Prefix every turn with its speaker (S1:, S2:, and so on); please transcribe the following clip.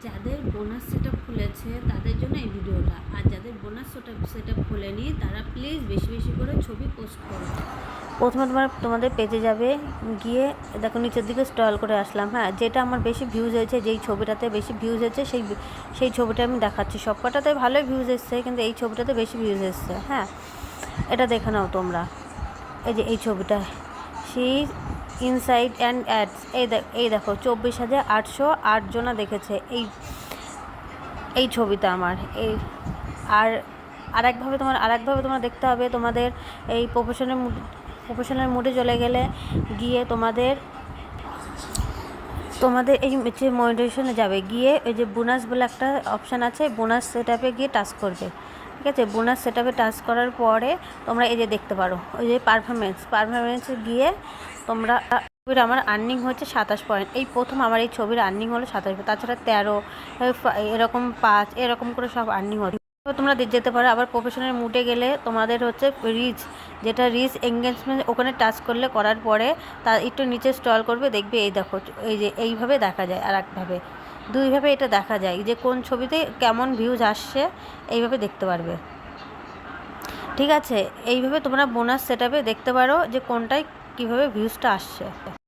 S1: যাদের bonus setup খুলেছে তাদের জন্য এই ভিডিওটা, আর যাদের বোনাস সেটআপ খোলেনি তারা প্লিজ বেশি বেশি করে ছবি পোস্ট করো। প্রথমে তোমাদের পেজে যাবে, গিয়ে দেখো নিচের দিকে স্ক্রল করে আসলাম। হ্যাঁ, যেটা আমার বেশি ভিউজ হয়েছে, যেই ছবিটাতে বেশি ভিউজ হয়েছে সেই ছবিটা আমি দেখাচ্ছি। সবকটাতে ভালোই ভিউজ এসছে, কিন্তু এই ছবিটাতে বেশি ভিউজ এসছে। হ্যাঁ, এটা দেখে নাও তোমরা। এই যে এই ছবিটা, সেই ইনসাইড অ্যান্ড অ্যাডস, এই দেখো 24,808 জনা দেখেছে এই ছবিটা আমার। এই আর আরেকভাবে তোমরা দেখতে হবে। তোমাদের এই প্রফেশনাল মুডে চলে গেলে গিয়ে তোমাদের এই যে মনিটাইজেশনে যাবে, গিয়ে ওই যে বোনাস বলে একটা অপশান আছে, বোনাস সেটআপে গিয়ে টাচ করবে। ঠিক আছে, বোনাস সেটআপে টাচ করার পরে তোমরা এই যে দেখতে পারো ওই যে পারফরমেন্সে গিয়ে তোমরা আমার আর্নিং হচ্ছে 27 পয়েন্ট। এই প্রথম আমার এই ছবির আর্নিং হলো 27, তাছাড়া 13 এরকম 5 এরকম করে সব আর্নিং হচ্ছে। তোমরা যেতে পারো। আবার প্রফেশনাল মুডে গেলে তোমাদের হচ্ছে রিচ এঙ্গেজমেন্ট, ওখানে টাচ করার পরে তার একটু নিচে স্ক্রল করবে, দেখবে এই দেখো এই যে এইভাবে দেখা যায়। আর একভাবে, দুইভাবে এটা দেখা যায় যে কোন ছবিতে কেমন ভিউজ আসছে, এইভাবে দেখতে পারবে। ঠিক আছে, এইভাবে তোমরা বোনাস সেটআপে দেখতে পারো যে কোনটায় কীভাবে ভিউজটা আসছে।